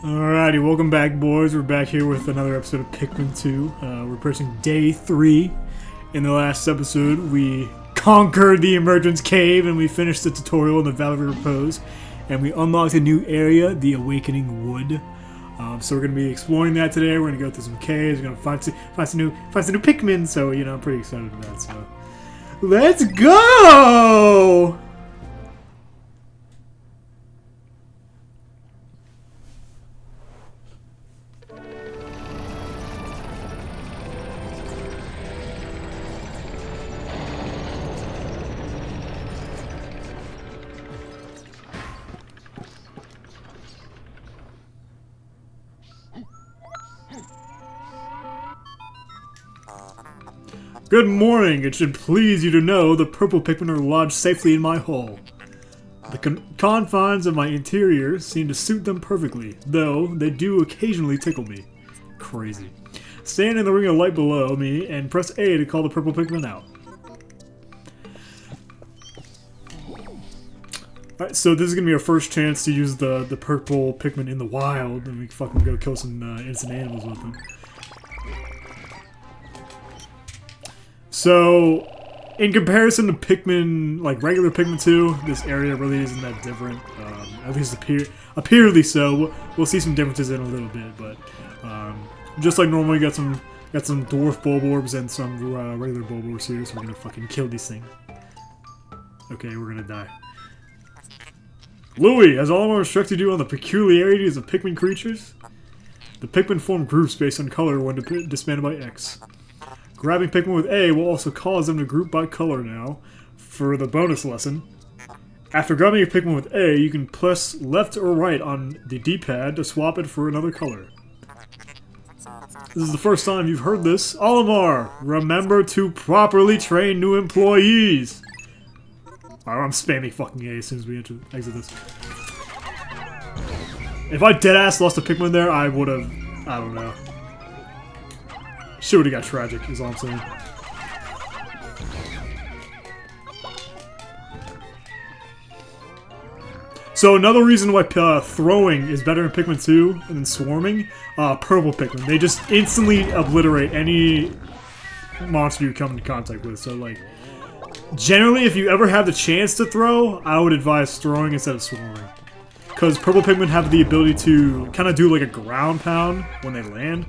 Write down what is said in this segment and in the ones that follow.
Alrighty, welcome back, boys. We're back here with another episode of Pikmin 2. We're approaching day 3. In the last episode, we conquered the Emergence Cave and we finished the tutorial in the Valley of Repose. And we unlocked a new area, the Awakening Wood. So we're going to be exploring that today. We're going to go through some caves. We're going to find some new Pikmin. So, you know, I'm pretty excited for that. So, let's go! Good morning. It should please you to know the Purple Pikmin are lodged safely in my hole. The confines of my interior seem to suit them perfectly, though they do occasionally tickle me. Crazy. Stand in the ring of light below me and press A to call the Purple Pikmin out. Alright, so this is going to be our first chance to use the Purple Pikmin in the wild, and we can fucking go kill some innocent animals with them. So, in comparison to Pikmin, like regular Pikmin 2, this area really isn't that different. At least apparently so. We'll see some differences in a little bit, but just like normal, got some dwarf Bulborbs and some regular Bulborbs here, so we're gonna fucking kill these things. Okay, we're gonna die. Louis, has Olimar instructed you on the peculiarities of Pikmin creatures? The Pikmin form groups based on color when disbanded by X. Grabbing Pikmin with A will also cause them to group by color now, for the bonus lesson. After grabbing a Pikmin with A, you can press left or right on the D-pad to swap it for another color. This is the first time you've heard this. Olimar, remember to properly train new employees! Alright, I'm spamming fucking A as soon as we exit this. If I deadass lost a Pikmin there, I would've... I don't know. Shit would've got tragic, is all I'm saying. So another reason why throwing is better in Pikmin 2 than swarming, Purple Pikmin. They just instantly obliterate any monster you come into contact with. So like, generally if you ever have the chance to throw, I would advise throwing instead of swarming. Because Purple Pikmin have the ability to kind of do like a ground pound when they land.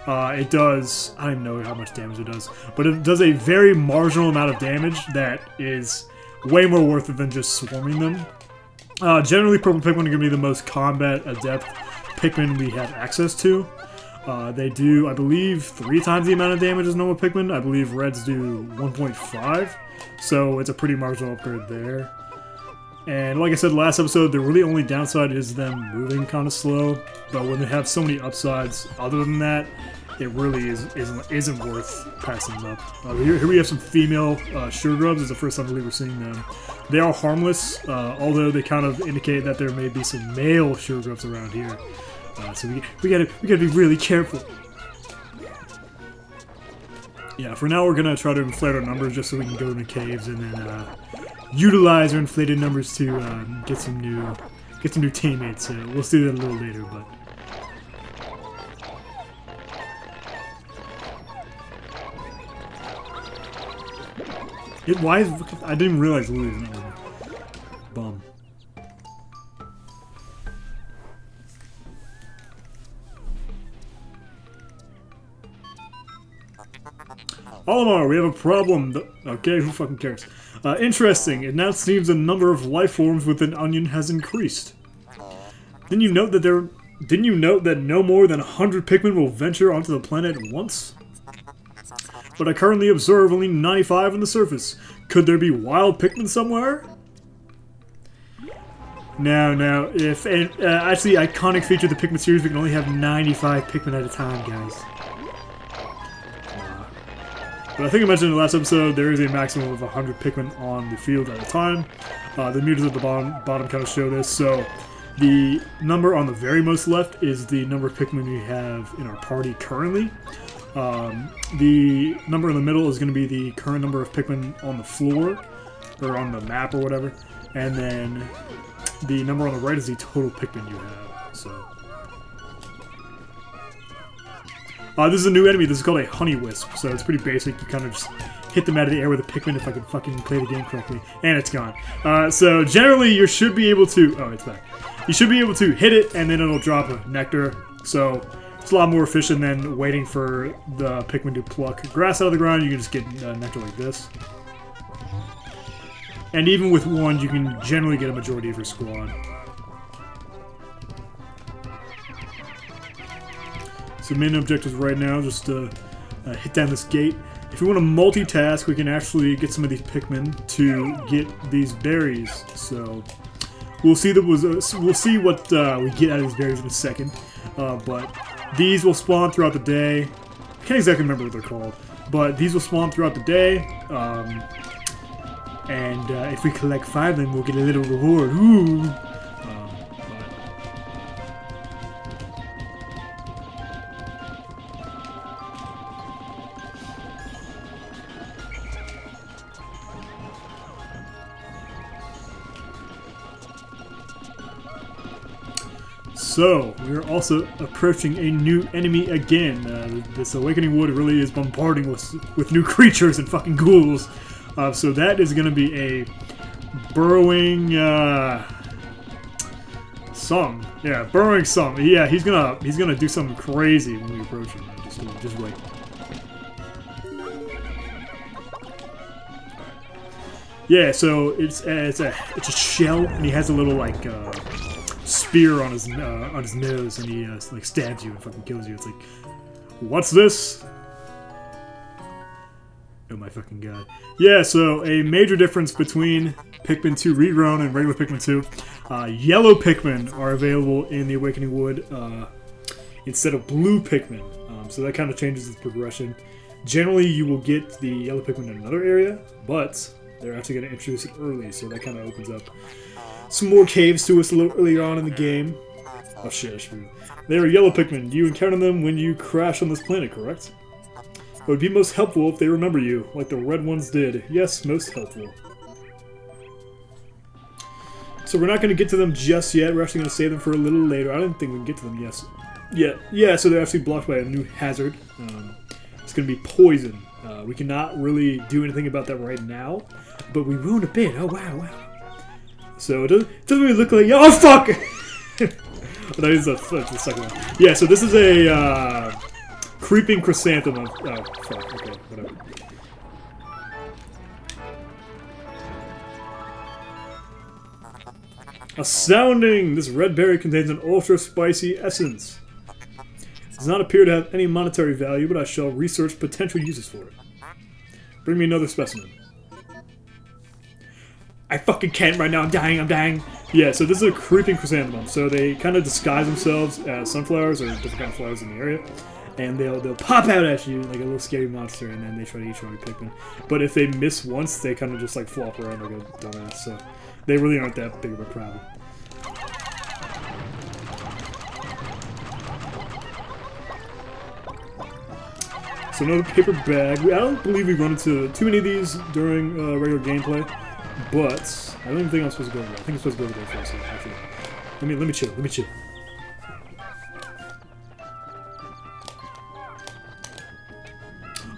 It does, I don't even know how much damage it does, but it does a very marginal amount of damage that is way more worth it than just swarming them. Generally, Purple Pikmin are going to be the most combat adept Pikmin we have access to. They do, I believe, 3 times the amount of damage as normal Pikmin. I believe Reds do 1.5, so it's a pretty marginal upgrade there. And like I said last episode, the really only downside is them moving kind of slow, but when they have so many upsides other than that, it really isn't worth passing them up. Here we have some female Suregrubs. It's the first time I believe we're seeing them. They are harmless, although they kind of indicate that there may be some male Suregrubs around here. So we gotta be really careful. Yeah, for now we're gonna try to inflate our numbers just so we can go in the caves and then utilize our inflated numbers to get some new teammates. So we'll see that a little later, but. Why is... I didn't even realize Louis was not with me. Bum. Olimar, we have a problem. Okay, who fucking cares? Interesting. It now seems the number of life forms within Onion has increased. Didn't you note that no more than 100 Pikmin will venture onto the planet at once? But I currently observe only 95 on the surface. Could there be wild Pikmin somewhere? No. If actually, iconic feature of the Pikmin series, we can only have 95 Pikmin at a time, guys. But I think I mentioned in the last episode, there is a maximum of 100 Pikmin on the field at a time. The meters at the bottom kind of show this. So the number on the very most left is the number of Pikmin we have in our party currently. The number in the middle is going to be the current number of Pikmin on the floor, or on the map or whatever. And then the number on the right is the total Pikmin you have. So This is a new enemy. This is called a honey wisp. So it's pretty basic. You kind of just hit them out of the air with a Pikmin if I can fucking play the game correctly. And it's gone. So generally you should be able to... Oh, it's back. You should be able to hit it and then it'll drop a nectar. So it's a lot more efficient than waiting for the Pikmin to pluck grass out of the ground. You can just get nectar like this. And even with one, you can generally get a majority of your squad. So main objectives right now, just hit down this gate. If you want to multitask, we can actually get some of these Pikmin to get these berries. So we'll see what we get out of these berries in a second. But these will spawn throughout the day. I can't exactly remember what they're called, but these will spawn throughout the day. And if we collect 5 of them, we'll get a little reward. Ooh. So, we're also approaching a new enemy again. This Awakening Wood really is bombarding us with new creatures and fucking ghouls. So that is going to be a burrowing some. Yeah, burrowing some. Yeah, he's gonna do something crazy when we approach him. Just wait. Yeah, so it's a shell, and he has a little like spear on his nose, and he like stabs you and fucking kills you. It's like, what's this? Oh my fucking god. Yeah, so a major difference between Pikmin 2 Regrown and regular Pikmin 2. Yellow Pikmin are available in the Awakening Wood instead of blue Pikmin. So that kind of changes the progression. Generally, you will get the yellow Pikmin in another area, but they're actually going to introduce it early, so that kind of opens up some more caves to us a little earlier on in the game. Oh shit, they are yellow Pikmin. You encounter them when you crash on this planet, correct? It would be most helpful if they remember you, like the red ones did. Yes, most helpful. So we're not going to get to them just yet. We're actually going to save them for a little later. I didn't think we can get to them yet. Yeah, so they're actually blocked by a new hazard. It's going to be poison. We cannot really do anything about that right now, but we will in a bit. Oh, wow. So it doesn't really look like... Oh, fuck! That is the second one. Yeah, so this is a... creeping chrysanthemum. Oh, fuck. Okay, whatever. Astounding! This red berry contains an ultra-spicy essence. It does not appear to have any monetary value, but I shall research potential uses for it. Bring me another specimen. I fucking can't right now. I'm dying. Yeah, so this is a creeping chrysanthemum. So they kind of disguise themselves as sunflowers or different kind of flowers in the area. And they'll pop out at you like a little scary monster, and then they try to eat your Pikmin. But if they miss once, they kind of just like flop around like a dumbass. So they really aren't that big of a problem. So another paper bag. I don't believe we run into too many of these during regular gameplay, but I don't even think I'm supposed to go over there. I think I'm supposed to go over there first. Actually, let me chill.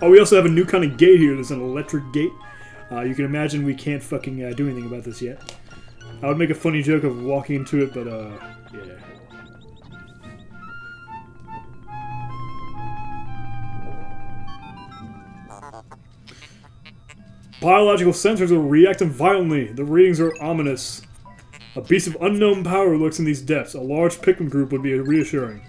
Oh, we also have a new kind of gate here. There's an electric gate. You can imagine we can't fucking do anything about this yet. I would make a funny joke of walking into it, but yeah. Biological sensors are reacting violently. The readings are ominous. A beast of unknown power lurks in these depths. A large Pikmin group would be reassuring.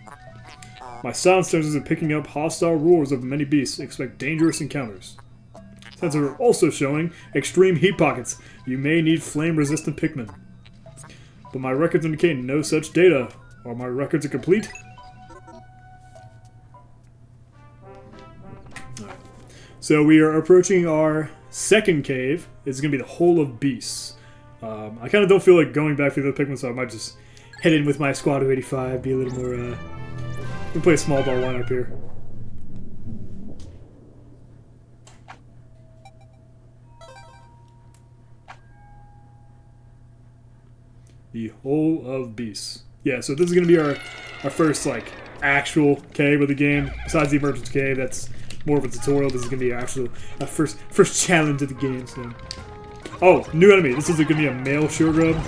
My sound sensors are picking up hostile roars of many beasts. Expect dangerous encounters. Sensors are also showing extreme heat pockets. You may need flame-resistant Pikmin. But my records indicate no such data. Are my records complete? Right. So we are approaching our second cave. It's going to be the Hole of Beasts. I kind of don't feel like going back through the Pikmin, so I might just head in with my squad of 85, be a little more... we can play a small ball lineup here. The Hole of Beasts. Yeah, so this is going to be our first, like, actual cave of the game. Besides the emergence cave, that's more of a tutorial. This is gonna be actual first challenge of the game. So, oh, new enemy. This is gonna be a male sugar grub.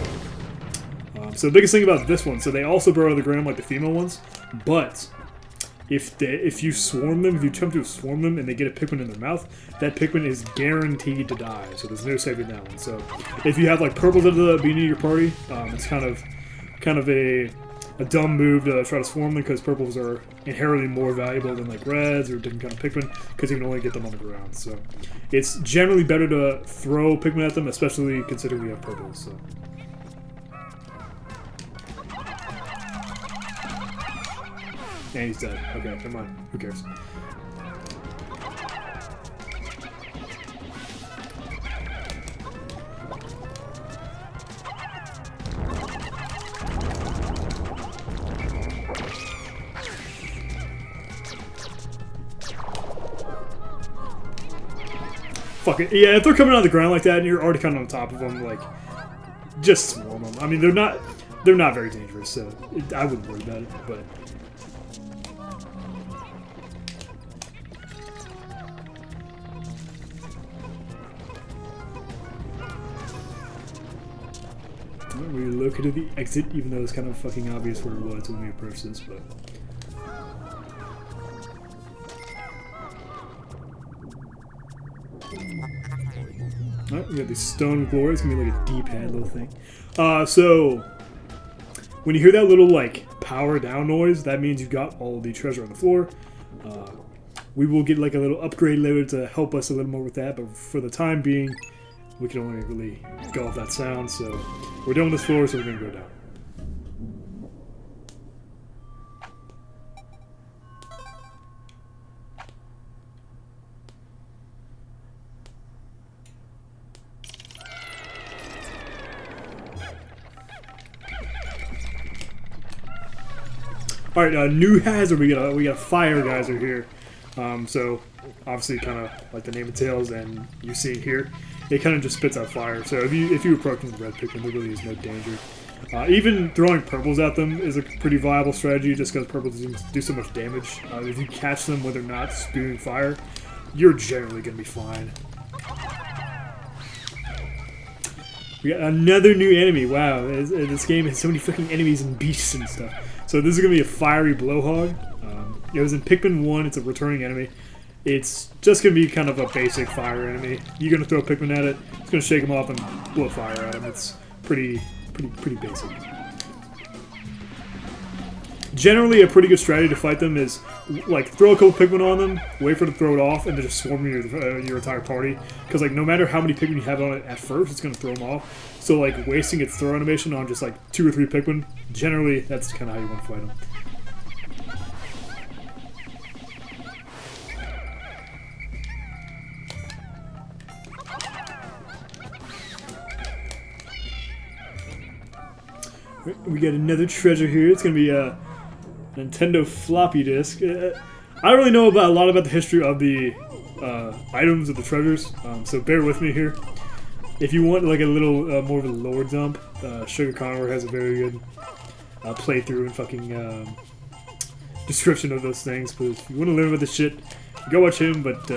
So the biggest thing about this one, so they also burrow out of the ground like the female ones, but if you swarm them, if you attempt to swarm them and they get a Pikmin in their mouth, that Pikmin is guaranteed to die. So there's no saving that one. So if you have like purples at the beginning of your party, it's kind of a dumb move to try to swarm them because purples are inherently more valuable than like reds or different kind of Pikmin because you can only get them on the ground. So it's generally better to throw Pikmin at them, especially considering we have purples. So. And he's dead. Okay, never mind. Who cares? Fuck it. Yeah, if they're coming out of the ground like that and you're already kind of on top of them, like, just swarm them. I mean, they're not very dangerous, so I wouldn't worry about it, but... We located the exit, even though it's kind of fucking obvious where it was when we approached this, but... Alright, we got the Stone Glory. It's gonna be like a D-pad little thing. So... when you hear that little, like, power down noise, that means you've got all the treasure on the floor. We will get, like, a little upgrade later to help us a little more with that, but for the time being... we can only really go off that sound, so we're done with this floor, so we're going to go down. Alright, new hazard, we got a fire geyser here. So, obviously, kind of like the name entails, and you see it here. It kind of just spits out fire. So if you approach them with red Pikmin, there really is no danger. Even throwing purples at them is a pretty viable strategy, just because purples do so much damage. If you catch them when they're not spewing fire, you're generally going to be fine. We got another new enemy. Wow, this game has so many freaking enemies and beasts and stuff. So this is going to be a fiery blowhog. It was in Pikmin 1. It's a returning enemy. It's just going to be kind of a basic fire enemy. You're going to throw a Pikmin at it, it's going to shake him off and blow fire at him. It's pretty basic. Generally, a pretty good strategy to fight them is, like, throw a couple Pikmin on them, wait for them to throw it off, and then just swarm your entire party. Because, like, no matter how many Pikmin you have on it at first, it's going to throw them off. So, like, wasting its throw animation on just, like, 2 or 3 Pikmin, generally, that's kind of how you want to fight them. We got another treasure here. It's going to be a Nintendo floppy disk. I don't really know a lot about the history of the items of the treasures, so bear with me here. If you want like a little more of a lore dump, Sugar Conway has a very good playthrough and fucking description of those things. But if you want to learn about this shit, go watch him. But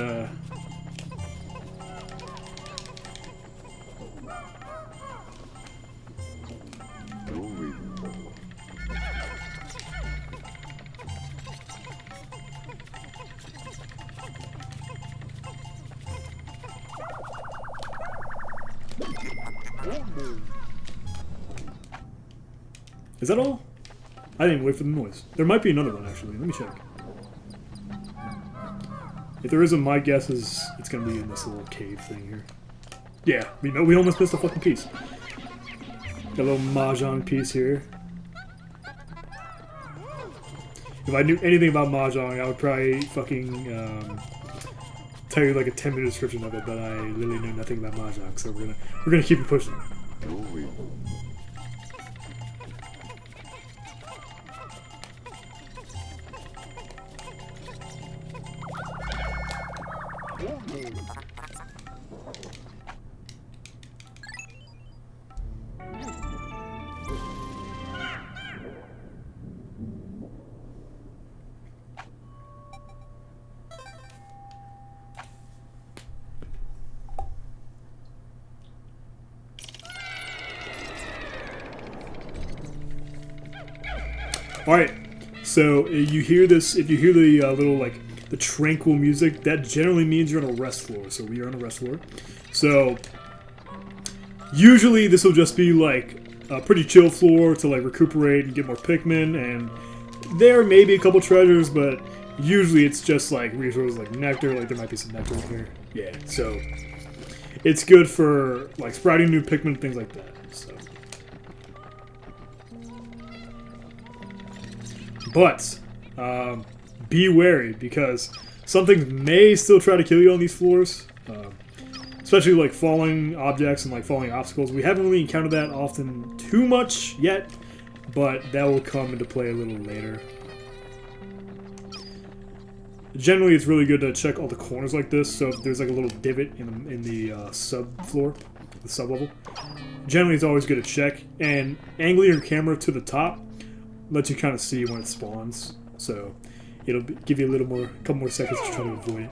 is that all? I didn't even wait for the noise. There might be another one, actually. Let me check. If there isn't, my guess is it's going to be in this little cave thing here. Yeah, we almost missed a fucking piece. Got a little Mahjong piece here. If I knew anything about Mahjong, I would probably fucking tell you like a 10-minute description of it, but I literally know nothing about Mahjong, so we're gonna keep it pushing. Alright, so you hear this, if you hear the little, like, the tranquil music, that generally means you're on a rest floor. So we are on a rest floor. So usually this will just be like a pretty chill floor to like recuperate and get more Pikmin, and there may be a couple treasures, but usually it's just like resources like nectar. Like there might be some nectar in here. Yeah, so it's good for like sprouting new Pikmin, things like that. So, but be wary, because some things may still try to kill you on these floors, especially like falling objects and like falling obstacles. We haven't really encountered that often too much yet, but that will come into play a little later. Generally, it's really good to check all the corners like this, so if there's like a little divot in the sub-floor, the sub-level, generally it's always good to check, and angling your camera to the top lets you kind of see when it spawns, so it'll give you a couple more seconds to try to avoid it.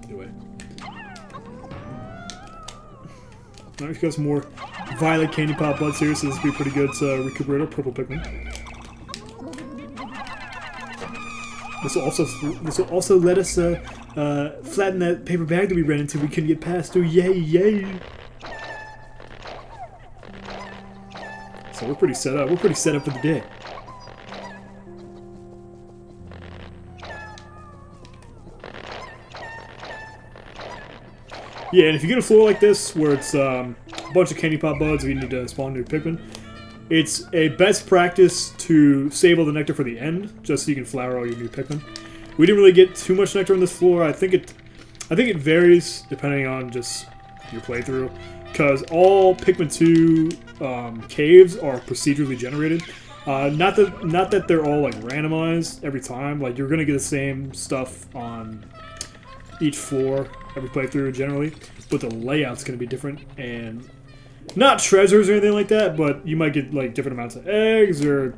Anyway. Alright, we've got some more violet candy pop buds here, so this will be pretty good to recuperate our purple Pikmin. This will also let us flatten that paper bag that we ran into we couldn't get past. Oh, yay, yay! So we're pretty set up. We're pretty set up for the day. Yeah, and if you get a floor like this where it's a bunch of candy pop buds, or you need to spawn new Pikmin, it's a best practice to save all the nectar for the end, just so you can flower all your new Pikmin. We didn't really get too much nectar on this floor. I think it varies depending on just your playthrough, because all Pikmin 2 caves are procedurally generated. Not that they're all like randomized every time. Like you're gonna get the same stuff on each floor every playthrough generally, but the layout's gonna be different, and not treasures or anything like that, but you might get like different amounts of eggs or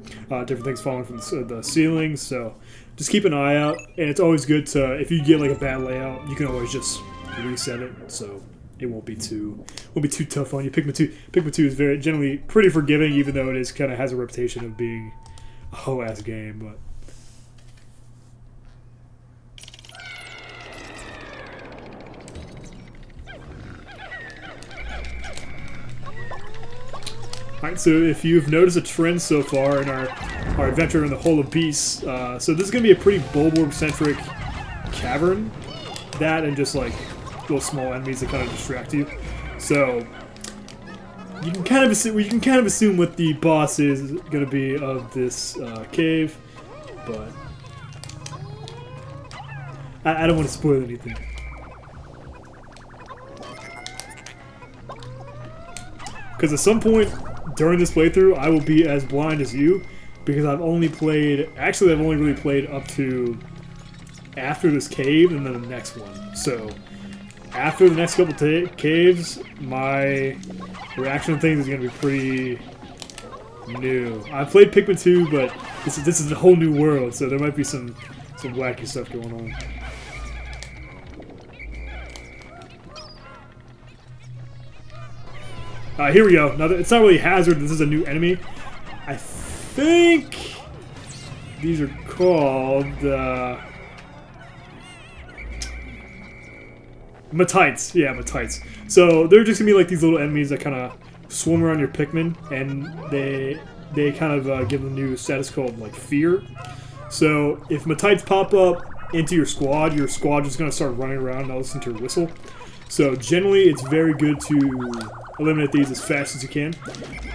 different things falling from the ceiling. So just keep an eye out, and it's always good to, if you get like a bad layout, you can always just reset it, so it won't be too tough on you. Pikmin 2 is generally pretty forgiving, even though it kind of has a reputation of being a hoe-ass game, but. Alright, so if you've noticed a trend so far in our adventure in the Hole of Beasts, so this is going to be a pretty Bulborb-centric cavern. That and just like little small enemies that kind of distract you. So you can kind of assume what the boss is going to be of this cave, but I don't want to spoil anything. Because at some point during this playthrough, I will be as blind as you, because I've only really played up to after this cave and then the next one. So after the next couple caves, my reaction to things is going to be pretty new. I played Pikmin 2, but this is a whole new world, so there might be some wacky stuff going on. Here we go. Now, it's not really Hazard. This is a new enemy. I think these are called Matites. Yeah, Matites. So they're just gonna be like these little enemies that kind of swarm around your Pikmin, and they kind of give them a new status called like Fear. So if Matites pop up into your squad just gonna start running around and I'll listen to your whistle. So generally, it's very good to eliminate these as fast as you can.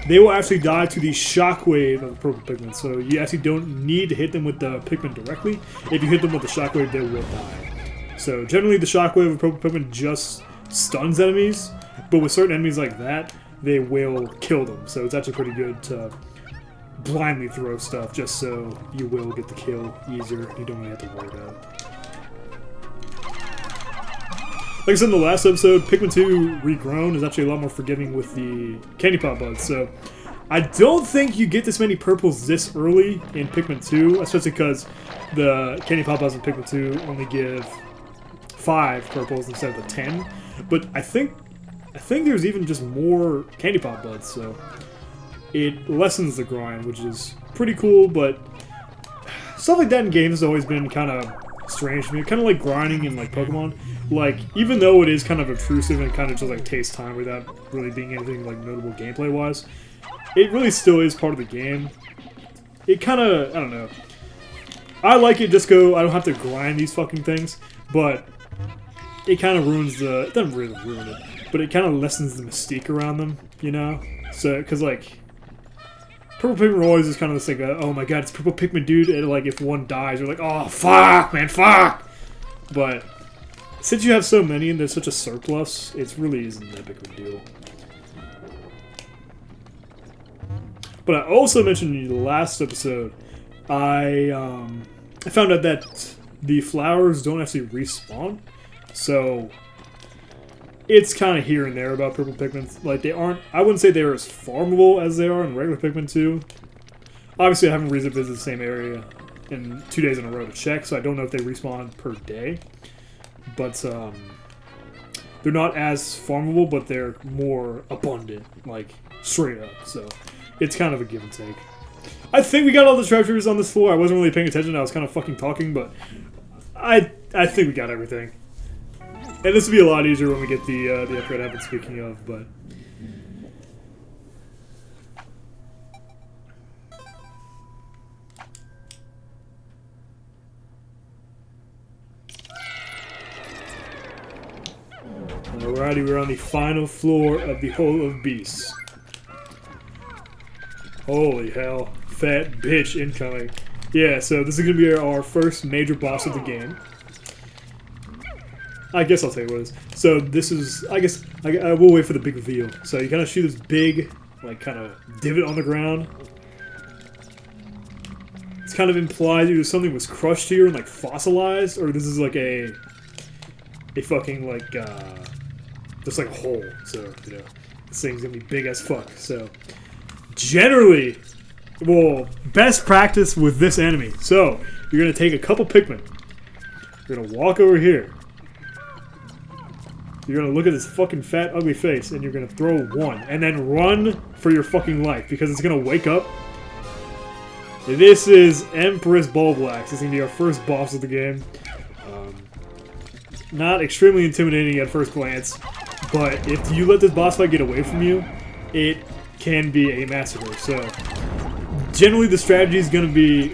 They will actually die to the shockwave of the purple Pikmin, so you actually don't need to hit them with the Pikmin directly. If you hit them with the shockwave, they will die. So generally, the shockwave of purple Pikmin just stuns enemies, but with certain enemies like that, they will kill them. So it's actually pretty good to blindly throw stuff, just so you will get the kill easier. You don't really have to worry about it. Like I said in the last episode, Pikmin 2 Regrown is actually a lot more forgiving with the candy pop buds, so I don't think you get this many purples this early in Pikmin 2, especially because the candy pop buds in Pikmin 2 only give 5 purples instead of the 10. But I think there's even just more candy pop buds, so it lessens the grind, which is pretty cool, but stuff like that in games has always been kind of strange to me. Kind of like grinding in like Pokemon. Like, even though it is kind of obtrusive and kind of just like takes time without really being anything like notable gameplay wise, it really still is part of the game. It kind of, I don't know. I like it just go, I don't have to grind these fucking things, but it kind of ruins the, it doesn't really ruin it, but it kind of lessens the mystique around them, you know? So, because like, Purple Pikmin always is kind of this like, oh my god, it's Purple Pikmin, dude, and like if one dies, you're like, oh fuck, man, fuck! But since you have so many and there's such a surplus, it really isn't that big of a deal. But I also mentioned in the last episode, I found out that the flowers don't actually respawn, so it's kind of here and there about Purple Pikmin. Like, they aren't, I wouldn't say they're as farmable as they are in regular Pikmin 2. Obviously, I haven't revisited the same area in 2 days in a row to check, so I don't know if they respawn per day. But they're not as farmable, but they're more abundant, like straight up. So it's kind of a give and take. I think we got all the treasures on this floor. I wasn't really paying attention. I was kind of fucking talking, but I think we got everything. And this will be a lot easier when we get the upgrade I've been speaking of, but. Alrighty, we're on the final floor of the Hole of Beasts. Holy hell. Fat bitch incoming. Yeah, so this is going to be our first major boss of the game. I guess I'll tell you what it is. So this is, I guess, I will wait for the big reveal. So you kind of shoot this big, like, kind of divot on the ground. It's kind of implied either something was crushed here and, like, fossilized, or this is, like, a fucking, like, just like a hole. So, you know, this thing's gonna be big as fuck. So, generally, well, best practice with this enemy. So, you're gonna take a couple Pikmin. You're gonna walk over here. You're gonna look at this fucking fat, ugly face, and you're gonna throw one. And then run for your fucking life, because it's gonna wake up. This is Empress Bulblax. This is gonna be our first boss of the game. Not extremely intimidating at first glance, but if you let this boss fight get away from you, it can be a massacre. So, generally the strategy is going to be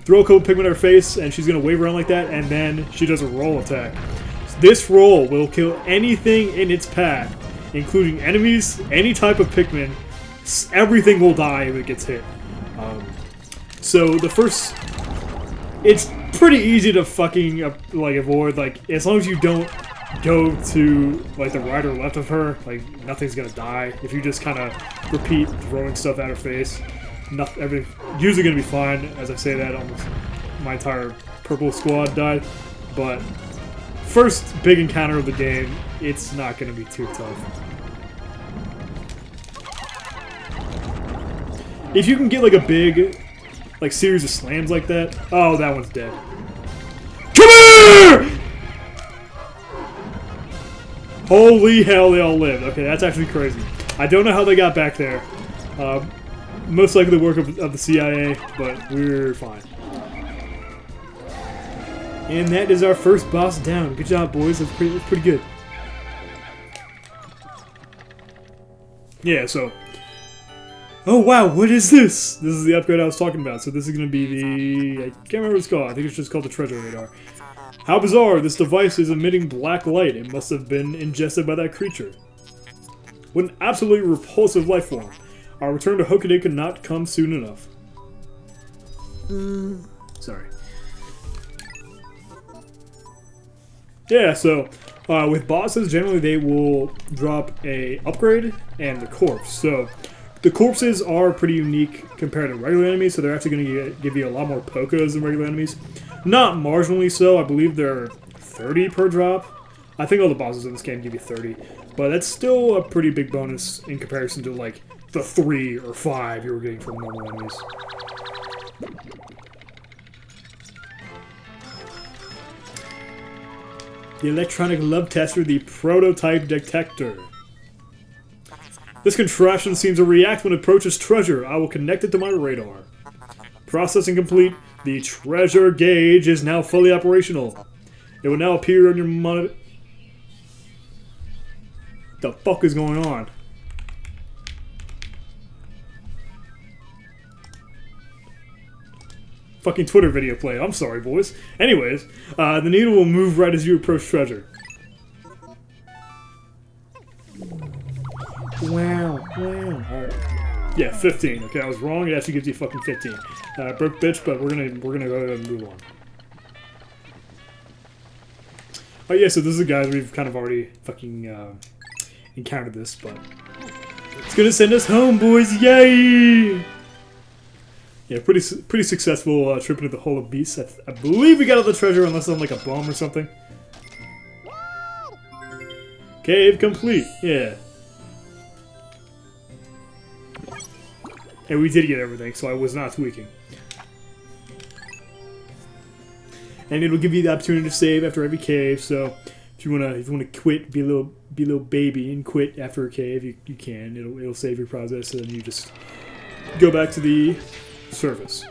throw a couple Pikmin at her face, and she's going to wave around like that, and then she does a roll attack. This roll will kill anything in its path, including enemies, any type of Pikmin. Everything will die if it gets hit. So the first... It's pretty easy to fucking, like, avoid, like, as long as you don't go to, like, the right or left of her, like, nothing's gonna die. If you just kind of repeat throwing stuff at her face, everything usually gonna be fine. As I say that, almost my entire purple squad died. But first big encounter of the game, it's not gonna be too tough. If you can get, like, a big... like, series of slams like that. Oh, that one's dead. Come here! Holy hell, they all lived. Okay, that's actually crazy. I don't know how they got back there. Most likely the work of the CIA, but we're fine. And that is our first boss down. Good job, boys. That's pretty good. Yeah, so... oh wow, what is this? This is the upgrade I was talking about. So this is going to be the... I can't remember what it's called. I think it's just called the Treasure Radar. How bizarre, this device is emitting black light. It must have been ingested by that creature. What an absolutely repulsive life form. Our return to Hokage could not come soon enough. Sorry. Yeah, so... with bosses, generally they will drop a upgrade and the corpse. So... the corpses are pretty unique compared to regular enemies, so they're actually going to give you a lot more Pokas than regular enemies. Not marginally so, I believe they're 30 per drop. I think all the bosses in this game give you 30, but that's still a pretty big bonus in comparison to, like, the 3 or 5 you were getting from normal enemies. The electronic love tester, the prototype detector. This contraption seems to react when it approaches treasure. I will connect it to my radar. Processing complete. The treasure gauge is now fully operational. It will now appear on your monitor. The fuck is going on? Fucking Twitter video play. I'm sorry, boys. Anyways, the needle will move right as you approach treasure. Wow. Alright. Yeah, 15. Okay, I was wrong. It actually gives you fucking 15. Broke bitch, but we're gonna go ahead and move on. Oh yeah, so this is the guys we've kind of already fucking encountered this, but it's gonna send us home, boys! Yay! Yeah, pretty successful trip into the Hole of Beasts. I believe we got all the treasure, unless I'm like a bomb or something. Cave complete. Yeah. And we did get everything, so I was not tweaking. And it'll give you the opportunity to save after every cave. So if you wanna quit, be a little baby and quit after a cave, you can. It'll save your progress, and then you just go back to the surface.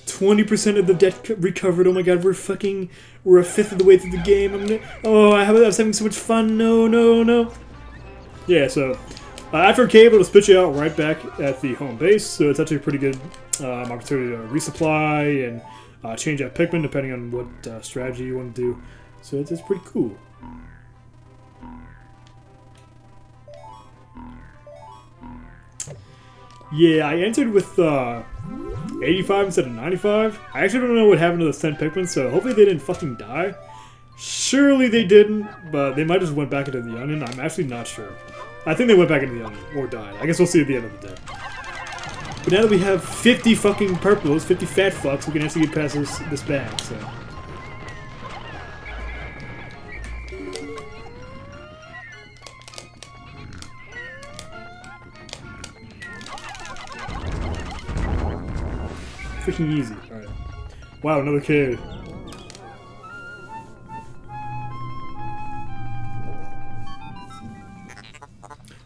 "20% of the debt recovered." Oh my god, we're a fifth of the way through the game. I was having so much fun. No. Yeah, so after a cave, it'll spit you out right back at the home base. So it's actually a pretty good opportunity to resupply and change out Pikmin depending on what strategy you want to do. So it's pretty cool. Yeah, I entered with 85 instead of 95. I actually don't know what happened to the 10 Pikmin, so hopefully they didn't fucking die. Surely they didn't, but they might just went back into the onion. I'm actually not sure. I think they went back into the onion, or died. I guess we'll see at the end of the day. But now that we have 50 fucking purples, 50 fat fucks, we can actually get past this bag, so. Freaking easy. Alright. Wow, another cave.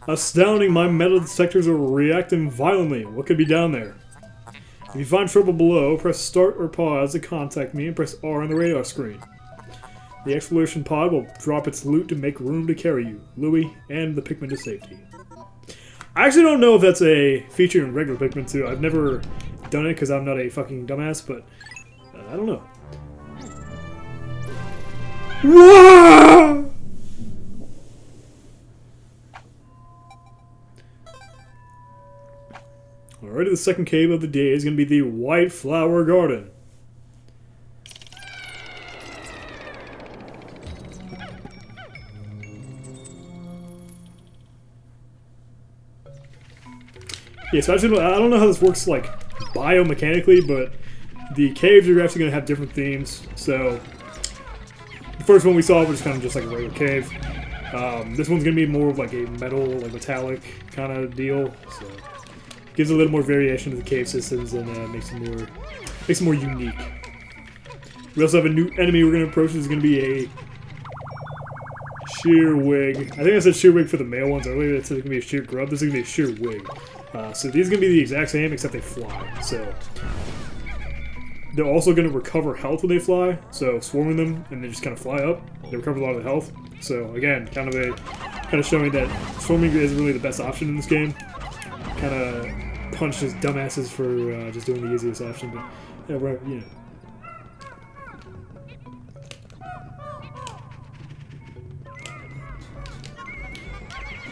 Astounding, my metal detectors are reacting violently. What could be down there? If you find trouble below, press start or pause to contact me and press R on the radar screen. The exploration pod will drop its loot to make room to carry you, Louie, and the Pikmin to safety. I actually don't know if that's a feature in regular Pikmin 2. I've never done it because I'm not a fucking dumbass, but I don't know. Whoa! Alrighty, the second cave of the day is going to be the White Flower Garden. Yeah, so actually, I don't know how this works, like, biomechanically, but the caves are actually going to have different themes. So, the first one we saw was kind of just like a regular cave. This one's going to be more of like a metal, like metallic kind of deal. So, gives a little more variation to the cave systems and makes it more unique. We also have a new enemy we're going to approach. This is going to be a shearwig. I think I said shearwig for the male ones earlier. That said it's going to be a shear grub. This is going to be a shearwig. So these are going to be the exact same, except they fly. So they're also going to recover health when they fly. So swarming them and they just kind of fly up, they recover a lot of the health. So again, kind of showing that swarming isn't really the best option in this game. Kind of punches dumbasses for just doing the easiest option, but yeah, you know.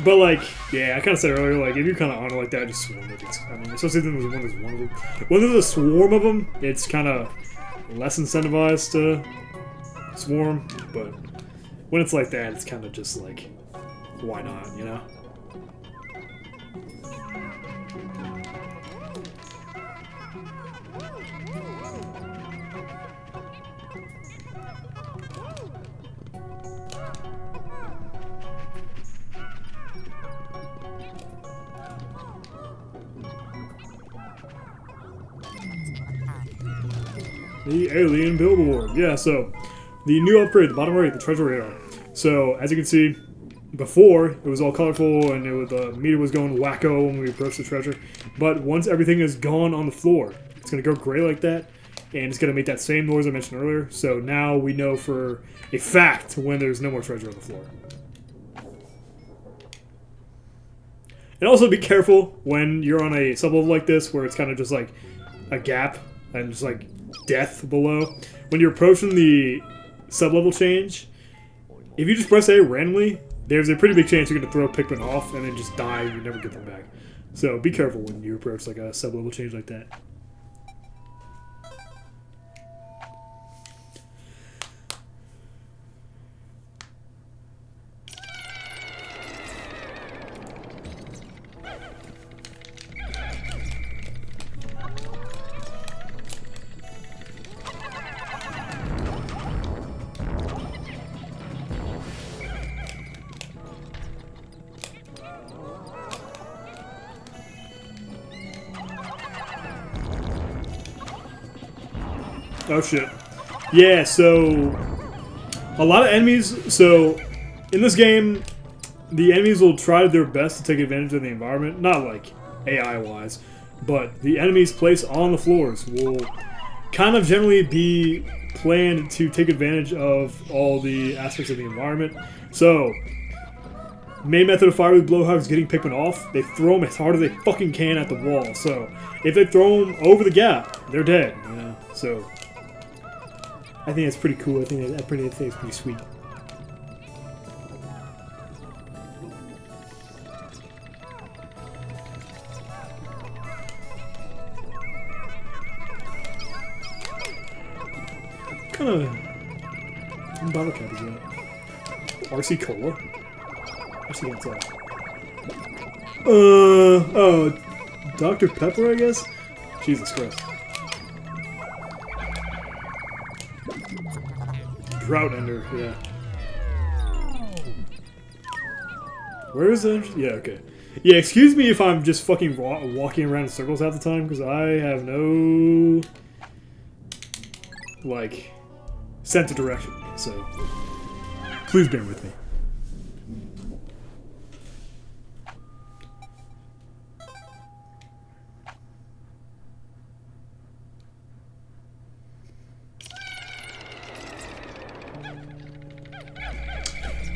But like, yeah, I kind of said earlier, like if you're kind of on it like that, just swarm it. I mean, especially when there's one of them. When there's a swarm of them, it's kind of less incentivized to swarm. But when it's like that, it's kind of just like, why not, you know? The alien billboard. Yeah, so the new upgrade, the bottom right, the treasure radar. So as you can see, before it was all colorful and the meter was going wacko when we approached the treasure. But once everything is gone on the floor, it's gonna go gray like that, and it's gonna make that same noise I mentioned earlier. So now we know for a fact when there's no more treasure on the floor. And also be careful when you're on a sublevel like this, where it's kind of just like a gap and just like death below. When you're approaching the sublevel change, if you just press A randomly, there's a pretty big chance you're going to throw Pikmin off and then just die and you never get them back. So be careful when you approach like a sublevel change like that. Oh shit. Yeah, so a lot of enemies, so in this game, the enemies will try their best to take advantage of the environment, not like AI-wise, but the enemies placed on the floors will kind of generally be planned to take advantage of all the aspects of the environment. So, main method of fire with blowhogs getting Pikmin off, they throw them as hard as they fucking can at the wall. So, if they throw them over the gap, they're dead, you know? So, I think that's pretty cool. I think it's pretty sweet. What kind of bottle cap is that? RC Cola? Actually, what's that? Oh, Dr. Pepper, I guess? Jesus Christ. Drought Ender, yeah. Where is it? Yeah, okay. Yeah, excuse me if I'm just fucking walking around in circles half the time, because I have no, like, sense of direction, so please bear with me.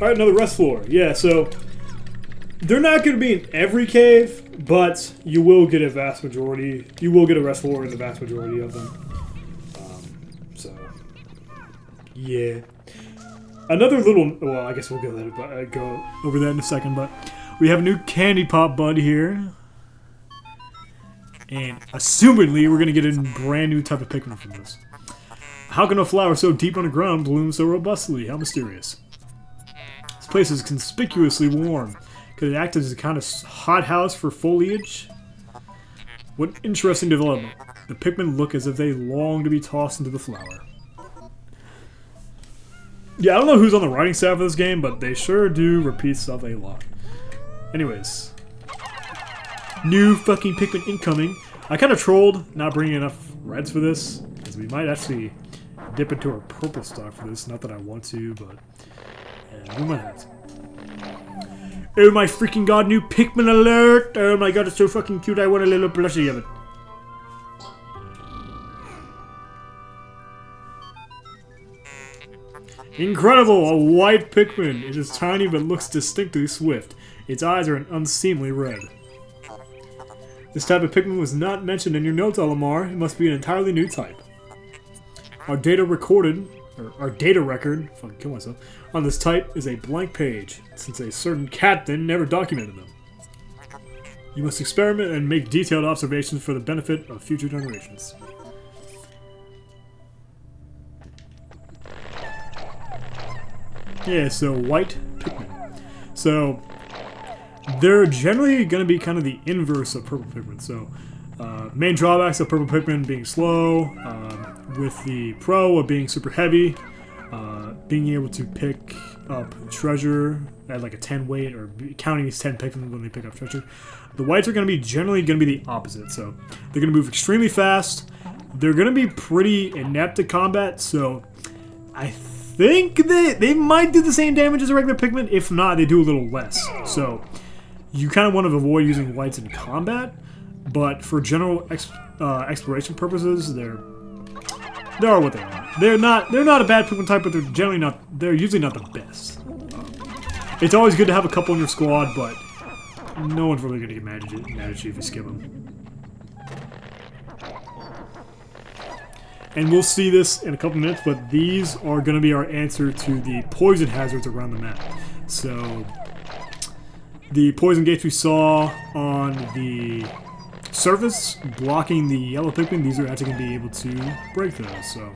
Alright, another rest floor. Yeah, so they're not going to be in every cave, but you will get a vast majority. You will get a rest floor in the vast majority of them. So, yeah. Another little... Well, I guess we'll go over that in a second, but we have a new candy pop bud here. And assumedly, we're going to get a brand new type of Pikmin from this. How can a flower so deep underground bloom so robustly? How mysterious. This place is conspicuously warm. Could it act as a kind of hothouse for foliage? What interesting development. The Pikmin look as if they long to be tossed into the flower. Yeah, I don't know who's on the writing staff of this game, but they sure do repeat stuff a lot. Anyways. New fucking Pikmin incoming. I kind of trolled not bringing enough reds for this, because we might actually dip into our purple stock for this. Not that I want to, but... yeah, we might have to. Oh my freaking god, new Pikmin alert! Oh my god, it's so fucking cute, I want a little plushie of it. Incredible! A white Pikmin! It is tiny but looks distinctly swift. Its eyes are an unseemly red. This type of Pikmin was not mentioned in your notes, Olimar. It must be an entirely new type. Our data record, if I can kill myself, on this type is a blank page, since a certain captain never documented them. You must experiment and make detailed observations for the benefit of future generations. Yeah, so white Pikmin. So, they're generally going to be kind of the inverse of purple Pikmin. So, main drawbacks of purple Pikmin being slow, with the pro of being super heavy, being able to pick up treasure at like a 10 weight, or counting these 10 Pikmin when they pick up treasure. The whites are going to be generally the opposite. So they're going to move extremely fast, they're going to be pretty inept at combat, so I think they might do the same damage as a regular Pikmin. If not, they do a little less. So you kind of want to avoid using whites in combat, but for general exploration purposes, they are what they are. They're not a bad Pikmin type, but they're usually not the best. It's always good to have a couple in your squad, but no one's really going to get mad at you if you skip them. And we'll see this in a couple minutes, but these are going to be our answer to the poison hazards around the map. So, the poison gates we saw on the surface, blocking the yellow Pikmin, these are actually going to be able to break those. So,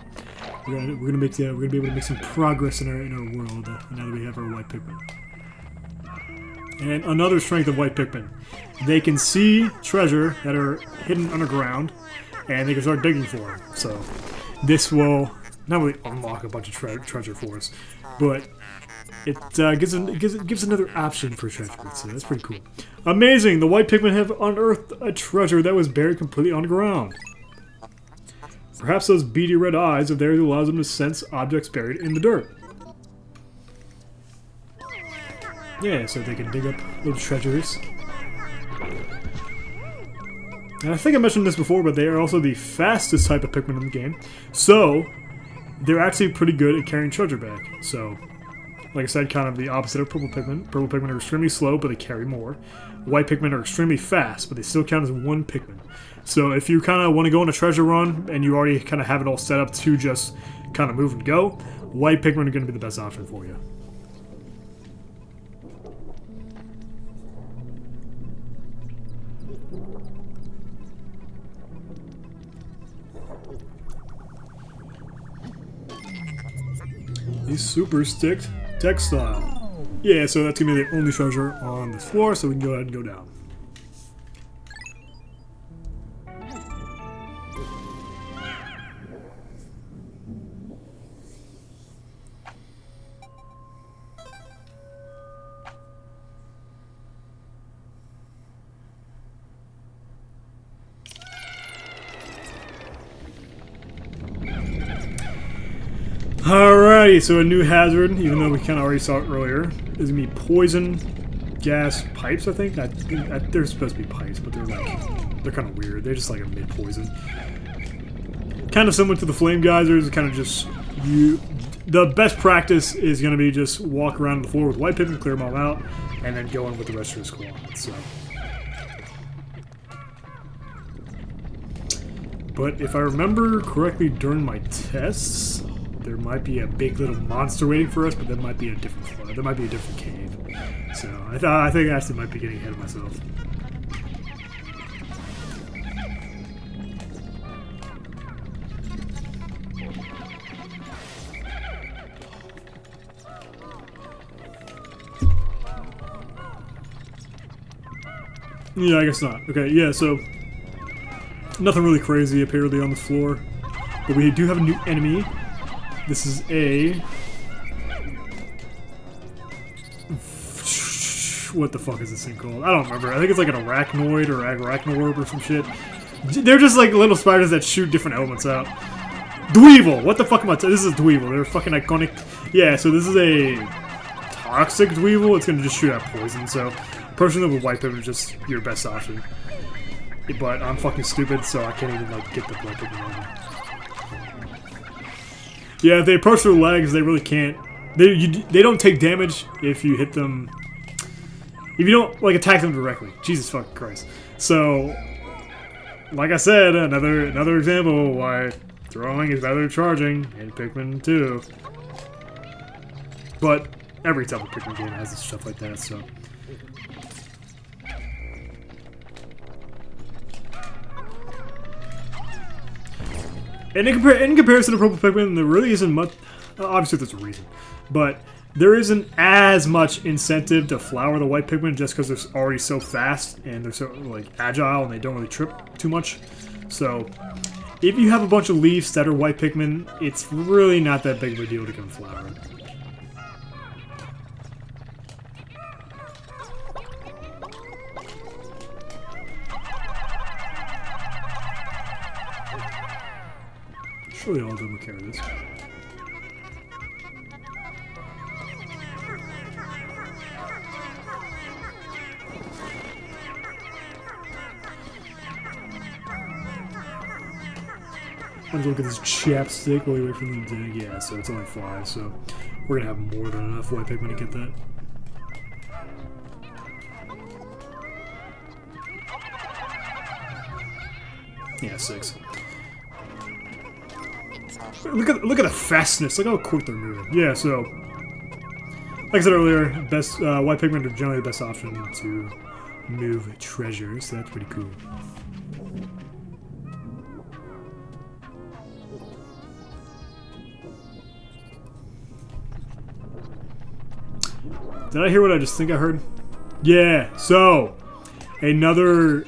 we're gonna be able to make some progress in our world now that we have our white Pikmin. And another strength of white Pikmin, they can see treasure that are hidden underground, and they can start digging for them. So this will not really unlock a bunch of treasure for us, but it gives another option for treasure. So that's pretty cool. Amazing! The white Pikmin have unearthed a treasure that was buried completely underground. Perhaps those beady red eyes of theirs allows them to sense objects buried in the dirt. Yeah, so they can dig up little treasures. And I think I mentioned this before, but they are also the fastest type of Pikmin in the game. So, they're actually pretty good at carrying treasure back. So, like I said, kind of the opposite of Purple Pikmin. Purple Pikmin are extremely slow, but they carry more. White Pikmin are extremely fast, but they still count as one Pikmin. So, if you kind of want to go on a treasure run, and you already kind of have it all set up to just kind of move and go, white Pikmin are going to be the best option for you. A super sticked textile. Yeah, so that's gonna be the only treasure on this floor, so we can go ahead and go down. Alrighty, so a new hazard, even though we kind of already saw it earlier, is gonna be poison gas pipes. I think they're supposed to be pipes, but they're kind of weird. They're just like a mid poison, kind of similar to the flame geysers. Kind of just the best practice is gonna be just walk around the floor with white Pikmin, clear them all out, and then go in with the rest of your squad. So. But if I remember correctly during my tests, there might be a big little monster waiting for us, but there might be a different floor. There might be a different cave. So I think I actually might be getting ahead of myself. Yeah, I guess not. Okay, yeah, so nothing really crazy apparently on the floor, but we do have a new enemy. This is a... What the fuck is this thing called? I don't remember. I think it's like an arachnoid or arachnorb or some shit. They're just like little spiders that shoot different elements out. Dweevil! What the fuck am I This is a Dweevil. They're fucking iconic. Yeah, so this is a toxic Dweevil. It's gonna just shoot out poison, so personally with white Pikmin is just your best option. But I'm fucking stupid, so I can't even like get the white Pikmin on me. Yeah, if they approach their legs, they really can't. They don't take damage if you hit them. If you don't like attack them directly. Jesus fucking Christ. So, like I said, another example of why throwing is better than charging in Pikmin 2. But every type of Pikmin game has stuff like that. So. And in comparison to Purple Pikmin, there really isn't much. Obviously, there's a reason, but there isn't as much incentive to flower the white Pikmin just because they're already so fast and they're so like agile and they don't really trip too much. So, if you have a bunch of leaves that are white Pikmin, it's really not that big of a deal to come flower. Really all of them will carry this. I'm gonna look at this chapstick while we wait for them to dig. Yeah, so it's only 5, so we're gonna have more than enough white Pikmin to get that. Yeah, 6. Look at the fastness. Look how quick they're moving. Yeah, so like I said earlier, best white Pikmin are generally the best option to move treasures. So that's pretty cool. Did I hear what I just think I heard? Yeah, so another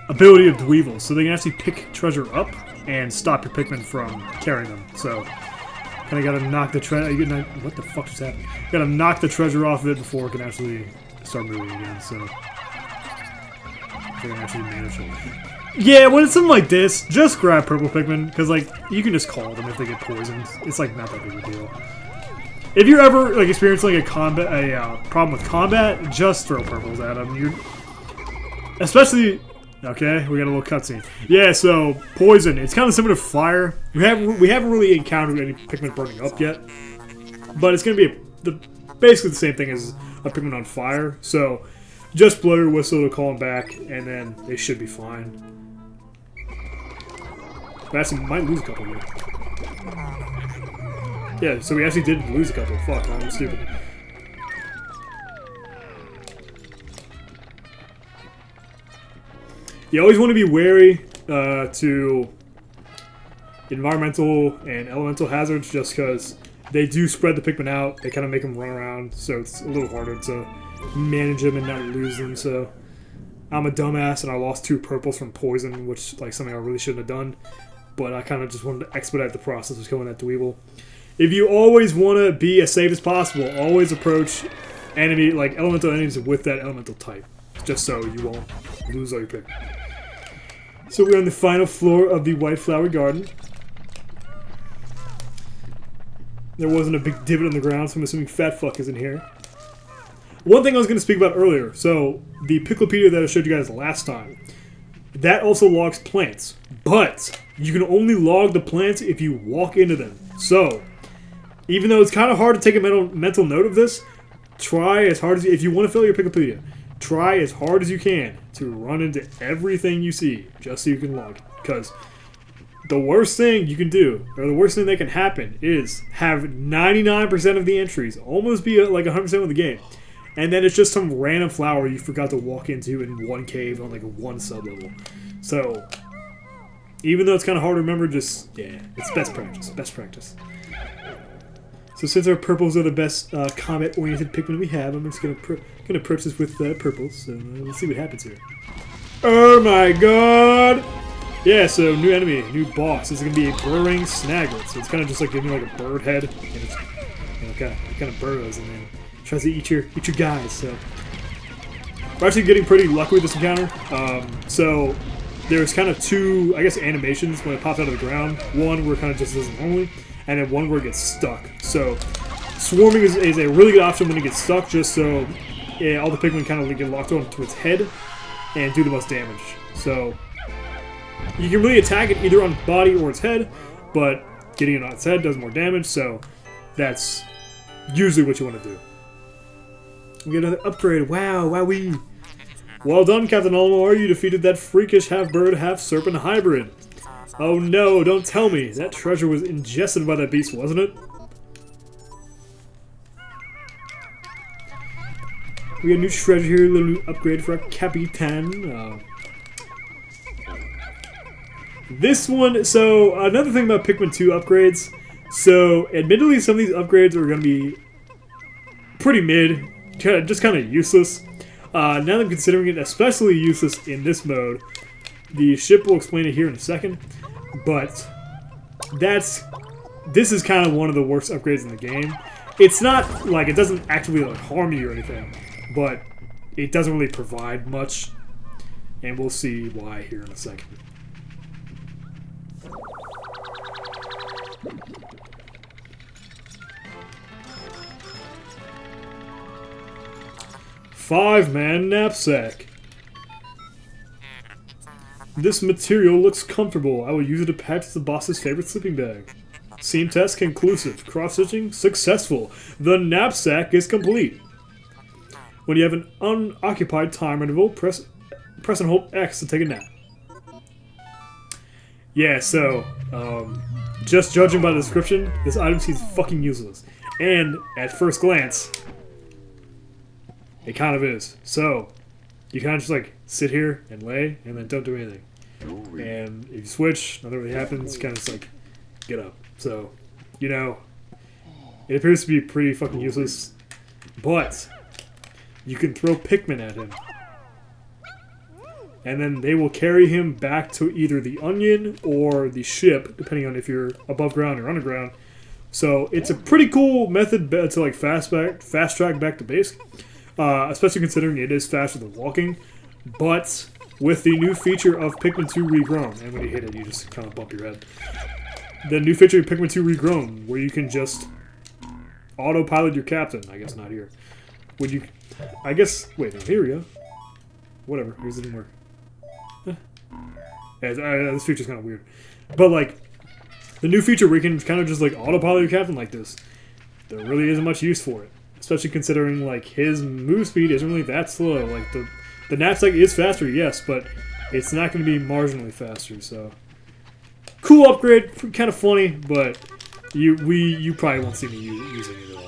ability of Dweevil. So they can actually pick treasure up and stop your Pikmin from carrying them. So kind of gotta knock the treasure. What the fuck just happened? Gotta knock the treasure off of it before it can actually start moving again. So they can actually manage it. Yeah, when it's something like this, just grab Purple Pikmin because like you can just call them if they get poisoned. It's like not that big a deal. If you're ever like experiencing a problem with combat, just throw purples at them. You're especially okay. We got a little cutscene. Yeah, so poison. It's kind of similar to fire. We haven't really encountered any Pikmin burning up yet, but it's gonna be basically the same thing as a Pikmin on fire. So just blow your whistle to call them back, and then they should be fine. But actually, might lose a couple here. Yeah, so we actually did lose a couple. Fuck, I'm stupid. You always want to be wary to environmental and elemental hazards just because they do spread the Pikmin out. They kind of make them run around, so it's a little harder to manage them and not lose them. So I'm a dumbass and I lost 2 purples from poison, which like something I really shouldn't have done. But I kind of just wanted to expedite the process of killing that Dweevil. If you always want to be as safe as possible, always approach elemental enemies with that elemental type, just so you won't lose all your Pikmin. So we're on the final floor of the White Flower Garden. There wasn't a big divot in the ground, so I'm assuming Fat Fuck is in here. One thing I was going to speak about earlier, so the Picklepedia that I showed you guys last time, that also logs plants, but you can only log the plants if you walk into them. So even though it's kind of hard to take a mental note of this, try as hard as if you want to fill your Picklepedia, try as hard as you can to run into everything you see, just so you can log it. Because the worst thing you can do, or the worst thing that can happen, is have 99% of the entries almost be like 100% of the game, and then it's just some random flower you forgot to walk into in one cave on like one sub-level. So even though it's kind of hard to remember, just, yeah, it's best practice, best practice. So since our purples are the best combat-oriented Pikmin we have, I'm just gonna approach this with purples. So let's see what happens here. Oh my god! Yeah, so new enemy, new boss. This is gonna be a burrowing snaglet. So it's kind of just like giving you like a bird head, and it's it kind of burrows and then tries to eat your guys. So we're actually getting pretty lucky with this encounter. So there's kind of 2, I guess, animations when it pops out of the ground. One where it kind of just does it normally, and then one where it gets stuck. So swarming is a really good option when it gets stuck, just so all the Pikmin kind of get locked onto its head and do the most damage. So you can really attack it either on its body or its head, but getting it on its head does more damage, so that's usually what you want to do. We get another upgrade. Wow, wowee. Well done, Captain Olimar. You defeated that freakish half-bird, half-serpent hybrid. Oh no, don't tell me. That treasure was ingested by that beast, wasn't it? We got a new treasure here, a little new upgrade for our Capitan. This one, so another thing about Pikmin 2 upgrades. So, admittedly, some of these upgrades are going to be pretty mid, just kind of useless. Now that I'm considering it especially useless in this mode, the ship will explain it here in a second. But this is kind of one of the worst upgrades in the game. It's not like it doesn't actively like harm you or anything, but it doesn't really provide much, and we'll see why here in a second. Five-man knapsack. This material looks comfortable. I will use it to patch the boss's favorite sleeping bag. Seam test conclusive. Cross-stitching successful. The knapsack is complete. When you have an unoccupied time interval, press and hold X to take a nap. Yeah, so, just judging by the description, this item seems fucking useless. And, at first glance, it kind of is. So, you kind of just, like, sit here and lay, and then don't do anything. And if you switch, nothing really happens, kind of just, like, get up. So, you know, it appears to be pretty fucking useless. But, you can throw Pikmin at him. And then they will carry him back to either the onion or the ship, depending on if you're above ground or underground. So it's a pretty cool method to like fast track back to base, especially considering it is faster than walking. But with the new feature of Pikmin 2 Regrown, and when you hit it, you just kind of bump your head. The new feature of Pikmin 2 Regrown, where you can just autopilot your captain. I guess not here. Would you? I guess. Wait, no, here we go. Whatever. Here's it didn't work. Yeah, this feature's kind of weird. But, like, the new feature where you can kind of just, like, autopilot your captain like this, there really isn't much use for it. Especially considering, like, his move speed isn't really that slow. Like, the knapsack is faster, yes, but it's not going to be marginally faster, so... Cool upgrade, kind of funny, but you probably won't see me using it at all.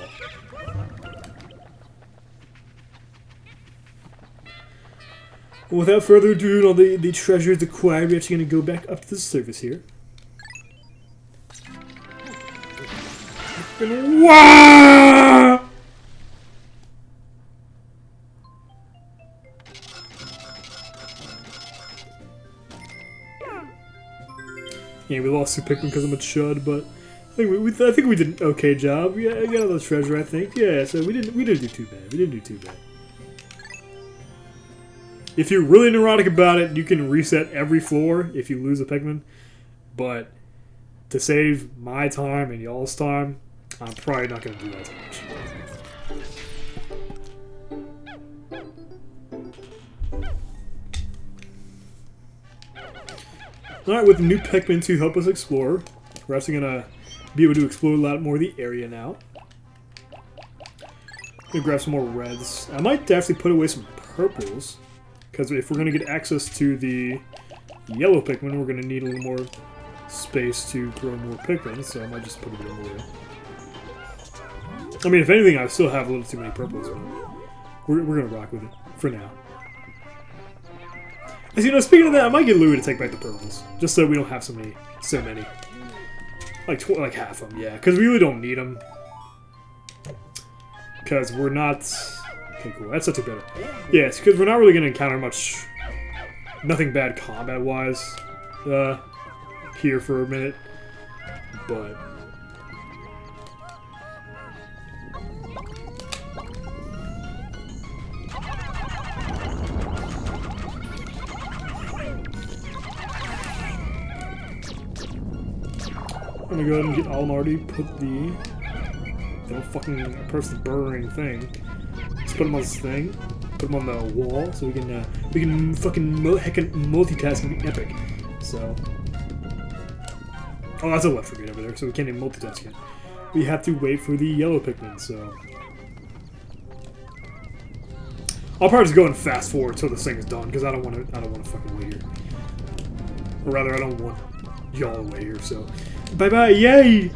Without further ado, all the treasures acquired, we're actually going to go back up to the surface here. Wow! Yeah, we lost 2 Pikmin because I'm a chud, but I think we did an okay job. Yeah, I got all the treasure, I think. Yeah, so we didn't do too bad. We didn't do too bad. If you're really neurotic about it, you can reset every floor if you lose a Pikmin. But to save my time and y'all's time, I'm probably not going to do that too much. Alright, with the new Pikmin to help us explore, we're actually going to be able to explore a lot more of the area now. Gonna grab some more reds. I might actually put away some purples. Because if we're going to get access to the yellow Pikmin, we're going to need a little more space to grow more Pikmin, so I might just put a little more. I mean, if anything, I still have a little too many purples. We're going to rock with it for now. As you know, speaking of that, I might get Louie to take back the purples, just so we don't have so many. Like half of them, yeah, because we really don't need them. Because we're not... Okay, cool. That's not too bad. Yeah, it's because we're not really going to encounter nothing bad combat-wise here for a minute, but... I'm going to go ahead and get Almarty, put the... Don't fucking press the burning thing. Let's put him on this thing, put him on the wall, so we can fucking heckin' multitask and be epic. So, oh, that's a left trigger over there, so we can't even multitask yet. We have to wait for the yellow Pikmin. So, I'll probably just go and fast forward till this thing is done because I don't want to fucking wait here. Or rather, I don't want y'all to wait here. So, bye bye, yay!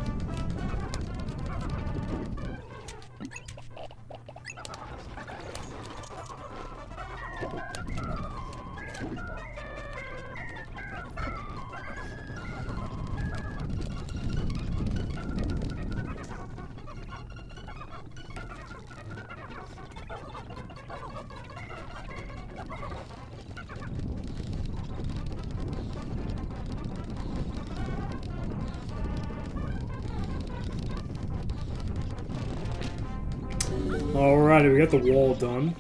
Alrighty, we got the wall done.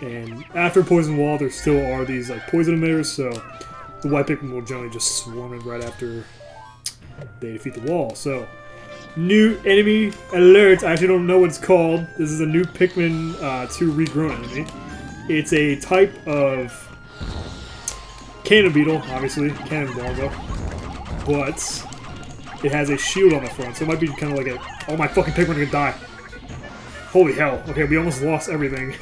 And after Poison Wall, there still are these like poison emitters, so the white Pikmin will generally just swarm it right after they defeat the wall. So, new enemy alert. I actually don't know what it's called. This is a new Pikmin 2 regrown enemy. It's a type of cannon beetle, obviously, cannon larva, but it has a shield on the front, so it might be kind of like a... Oh, my fucking Pikmin are gonna die. Holy hell. Okay, we almost lost everything.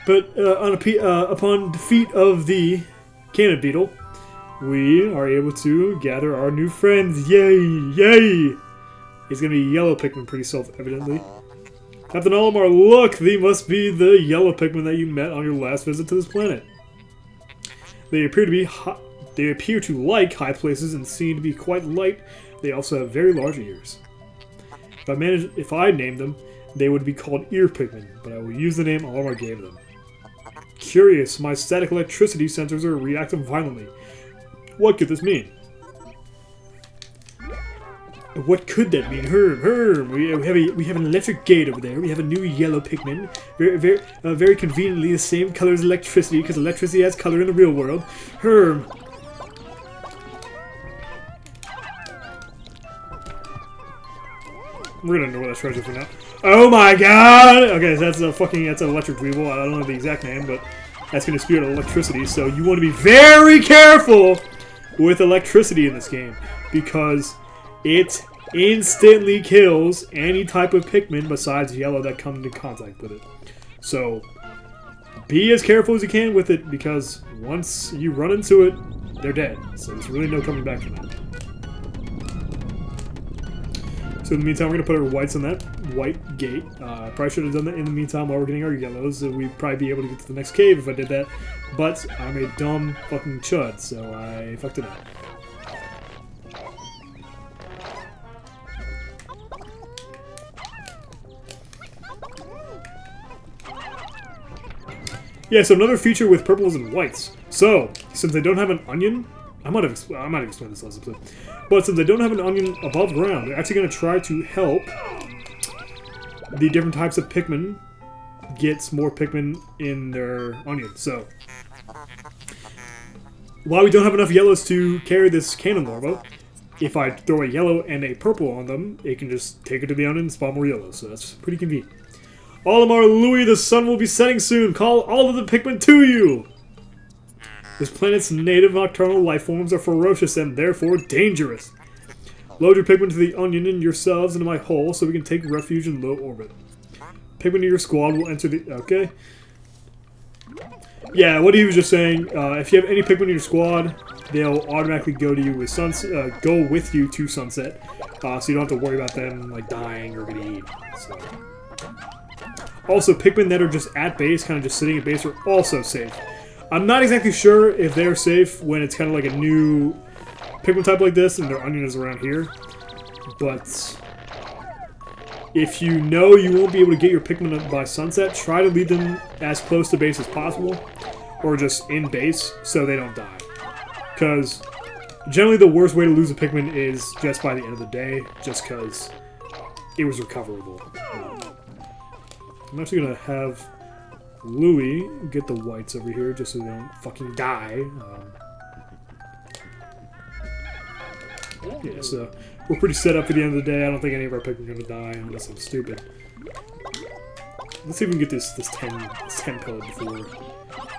But upon defeat of the cannon beetle, we are able to gather our new friends. Yay! Yay! It's gonna be yellow Pikmin, pretty self-evidently. Captain Olimar, look! They must be the yellow Pikmin that you met on your last visit to this planet. They appear to like high places and seem to be quite light. They also have very large ears. If I named them, they would be called ear Pikmin, but I will use the name Olimar gave them. Curious, my static electricity sensors are reacting violently. What could this mean? What could that mean? Herm. We have an electric gate over there. We have a new yellow Pikmin. Very conveniently the same color as electricity, because electricity has color in the real world. Herm. We're gonna ignore that treasure for now. Oh my god! Okay, so that's an electric weevil. I don't know the exact name, but that's gonna spew out electricity. So you want to be very careful with electricity in this game, because it instantly kills any type of Pikmin besides yellow that come into contact with it. So be as careful as you can with it, because once you run into it, they're dead. So there's really no coming back from that. So in the meantime, we're going to put our whites on that white gate. Probably should have done that in the meantime while we're getting our yellows. We'd probably be able to get to the next cave if I did that. But I'm a dumb fucking chud, so I fucked it up. Yeah, so another feature with purples and whites. So, since they don't have an onion... I might have explained this last episode. But since they don't have an onion above ground, they're actually going to try to help the different types of Pikmin get more Pikmin in their onion. So, while we don't have enough yellows to carry this cannon larva, if I throw a yellow and a purple on them, it can just take it to the onion and spawn more yellows. So that's pretty convenient. Olimar, Louis, the sun will be setting soon. Call all of the Pikmin to you! This planet's native nocturnal life forms are ferocious and therefore dangerous. Load your Pikmin to the onion and yourselves into my hole so we can take refuge in low orbit. Pikmin in your squad will enter the... Okay. Yeah, what he was just saying, if you have any Pikmin in your squad, they'll automatically go to you with go with you to sunset, so you don't have to worry about them like dying or getting eaten. So. Also, Pikmin that are just at base, kind of just sitting at base, are also safe. I'm not exactly sure if they're safe when it's kind of like a new Pikmin type like this and their onion is around here, but if you know you won't be able to get your Pikmin up by sunset, try to lead them as close to base as possible, or just in base so they don't die. Because generally the worst way to lose a Pikmin is just by the end of the day, just because it was recoverable. I'm actually going to have Louis get the whites over here just so they don't fucking die. Yeah, so we're pretty set up for the end of the day. I don't think any of our Pikmin are going to die unless I'm stupid. Let's see if we can get this 10 pellet before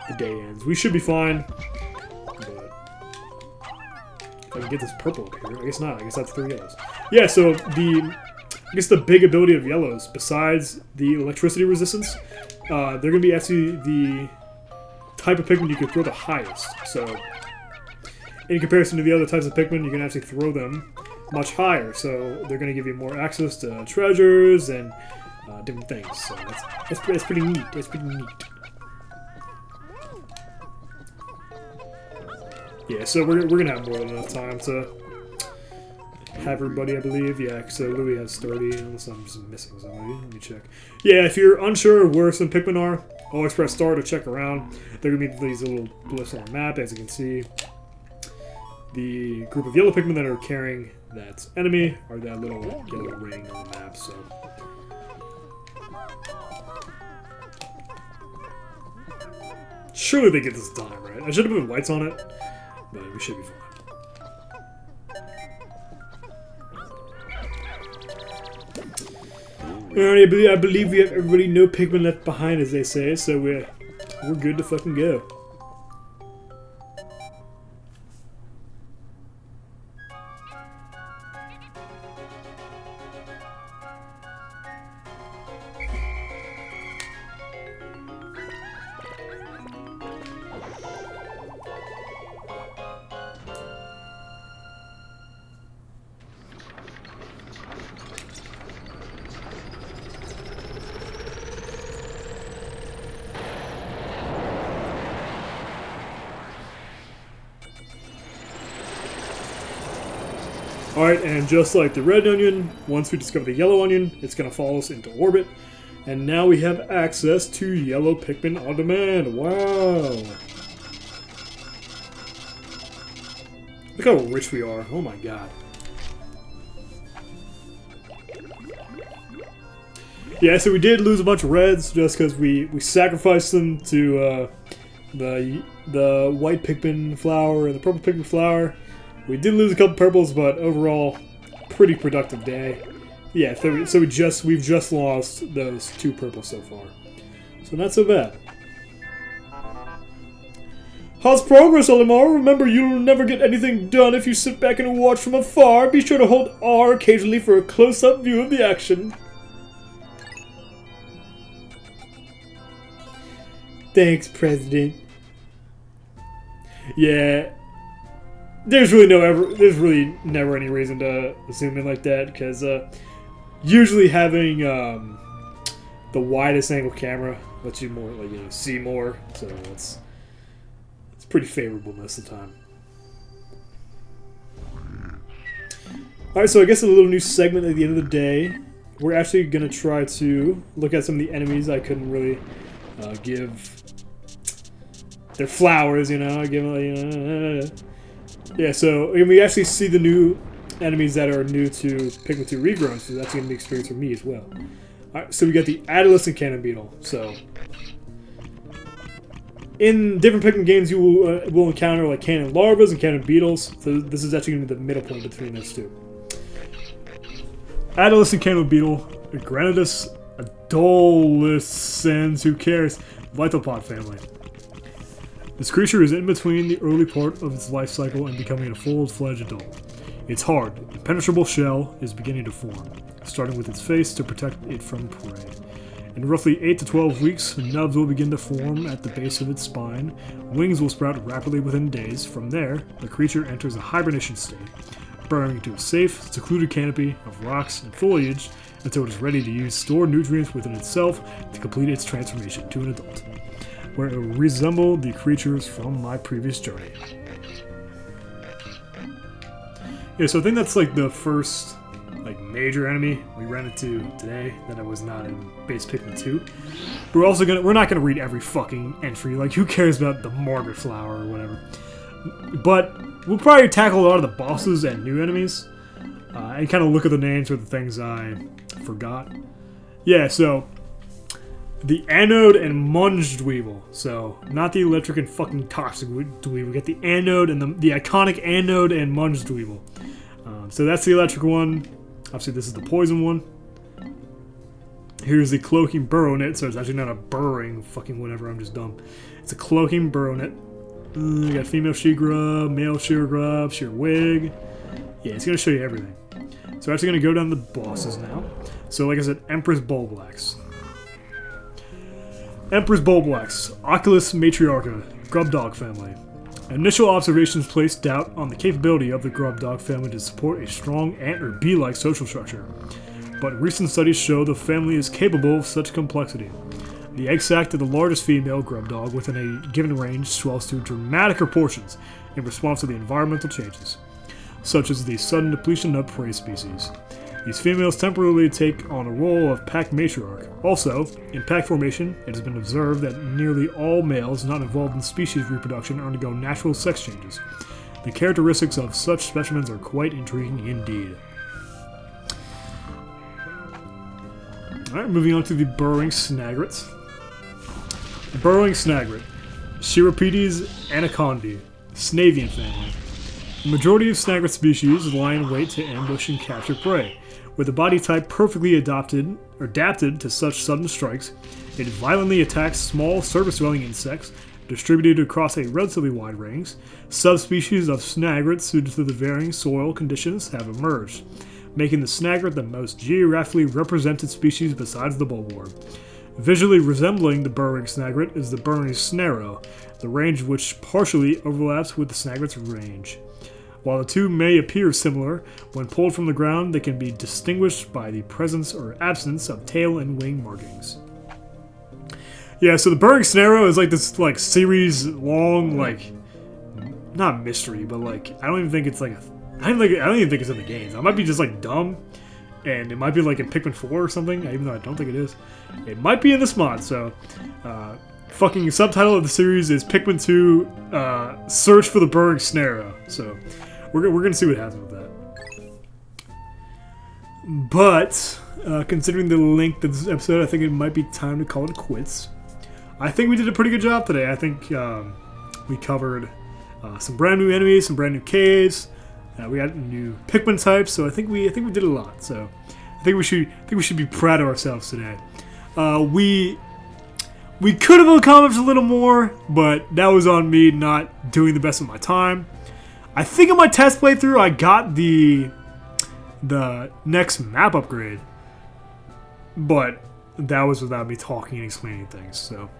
the day ends. We should be fine. But if I can get this purple up here. I guess not. I guess that's 3 yellows. Yeah, so I guess the big ability of yellows, besides the electricity resistance, they're going to be actually the type of Pikmin you can throw the highest. So, in comparison to the other types of Pikmin, you can actually throw them much higher. So, they're going to give you more access to treasures and different things. So, that's pretty neat. That's pretty neat. Yeah, so we're going to have more than enough time to have everybody, I believe. Yeah, so Louis has 30, unless I'm just missing somebody. Let me check. Yeah, if you're unsure of where some Pikmin are, always press star to check around. They're going to be these little blips on the map, as you can see. The group of yellow Pikmin that are carrying that enemy are that little yellow ring on the map, so... Surely they get this time, right? I should have put whites on it, but we should be fine. Alright, I believe we have everybody no Pikmin left behind, as they say, so we're good to fucking go. Alright, and just like the red onion, once we discover the yellow onion, it's going to follow us into orbit. And now we have access to yellow Pikmin on demand. Wow! Look how rich we are. Oh my god. Yeah, so we did lose a bunch of reds just because we sacrificed them to the white Pikmin flower and the purple Pikmin flower. We did lose a couple purples, but overall, pretty productive day. Yeah, so we've just lost those 2 purples so far, so not so bad. How's progress, Olimar? Remember, you'll never get anything done if you sit back and watch from afar. Be sure to hold R occasionally for a close-up view of the action. Thanks, President. Yeah. There's really never any reason to zoom in like that, because usually having the widest angle camera lets you more, like, you know, see more, so it's pretty favorable most of the time. Alright, so I guess a little new segment at the end of the day. We're actually gonna try to look at some of the enemies I couldn't really give their flowers, you know, give them, you know. Yeah, so we actually see the new enemies that are new to Pikmin 2 Regrown, so that's going to be an experience for me as well. Alright, so we got the Adolescent Cannon Beetle. So, in different Pikmin games, you will encounter like cannon larvas and cannon beetles, so this is actually going to be the middle point between those two. Adolescent Cannon Beetle, Granidus adolescens, who cares, Vithalpod family. This creature is in between the early part of its life cycle and becoming a full-fledged adult. Its hard, impenetrable shell is beginning to form, starting with its face to protect it from prey. In roughly 8 to 12 weeks, nubs will begin to form at the base of its spine, wings will sprout rapidly within days. From there, the creature enters a hibernation state, burrowing into a safe, secluded canopy of rocks and foliage until it is ready to use stored nutrients within itself to complete its transformation to an adult, where it will resemble the creatures from my previous journey. Yeah, so I think that's like the first like major enemy we ran into today that I was not in base Pikmin 2. We're not gonna read every fucking entry, like who cares about the Morbid Flower or whatever. But we'll probably tackle a lot of the bosses and new enemies, and kind of look at the names for the things I forgot. Yeah, so the Anode and Munge Dweeble. So, not the electric and fucking toxic Dweeble. We got the Anode and the iconic Anode and Munge Dweeble. So that's the electric one. Obviously, this is the poison one. Here's the Cloaking Burrownet. So it's actually not a burrowing fucking whatever. I'm just dumb. It's a Cloaking Burrownet. We got female She-Grub, male Sheer-Grub, Sheer-Wig. Yeah, it's going to show you everything. So we're actually going to go down the bosses now. So like I said, Empress Bulblax. Empress Bulblax, Oculus Matriarcha, Grubdog family. Initial observations placed doubt on the capability of the Grubdog family to support a strong ant or bee-like social structure, but recent studies show the family is capable of such complexity. The egg sac of the largest female Grubdog within a given range swells to dramatic proportions in response to the environmental changes, such as the sudden depletion of prey species. These females temporarily take on a role of pack matriarch. Also, in pack formation, it has been observed that nearly all males not involved in species reproduction undergo natural sex changes. The characteristics of such specimens are quite intriguing indeed. Alright, moving on to the Burrowing Snagrets. Burrowing Snagret, Cirripedes anacondae, Snavian family. The majority of snaglet species lie in wait to ambush and capture prey. With a body type perfectly adapted to such sudden strikes, it violently attacks small surface-dwelling insects distributed across a relatively wide range. Subspecies of snaglet suited to the varying soil conditions have emerged, making the snaglet the most geographically represented species besides the bulborb. Visually resembling the burrowing snaglet is the burrowing snarrow, the range of which partially overlaps with the snaglet's range. While the two may appear similar, when pulled from the ground, they can be distinguished by the presence or absence of tail and wing markings. Yeah, so the burrowing snarrow is like this series-long not mystery, but I don't even think it's I don't even think it's in the games. I might be just dumb, and it might be in Pikmin 4 or something, even though I don't think it is. It might be in this mod, so fucking subtitle of the series is Pikmin 2 Search for the Burrowing Snarrow. So we're gonna see what happens with that. But considering the length of this episode, I think it might be time to call it quits. I think we did a pretty good job today. I think we covered some brand new enemies, some brand new caves. We got new Pikmin types, so I think we did a lot. So I think we should be proud of ourselves today. We could have accomplished a little more, but that was on me not doing the best of my time. I think in my test playthrough I got the next map upgrade, but that was without me talking and explaining things. So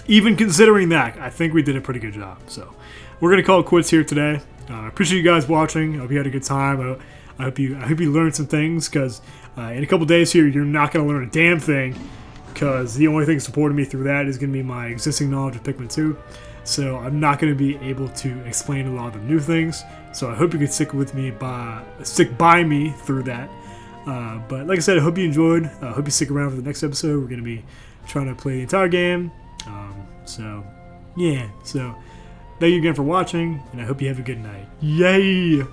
even considering that, I think we did a pretty good job. So we're gonna call it quits here today. I appreciate you guys watching. I hope you had a good time. I hope you learned some things, because in a couple days here you're not gonna learn a damn thing, because the only thing supporting me through that is gonna be my existing knowledge of Pikmin 2. So I'm not gonna be able to explain a lot of the new things. So I hope you can stick by me through that. But like I said, I hope you enjoyed. I hope you stick around for the next episode. We're gonna be trying to play the entire game. So yeah. So thank you again for watching, and I hope you have a good night. Yay!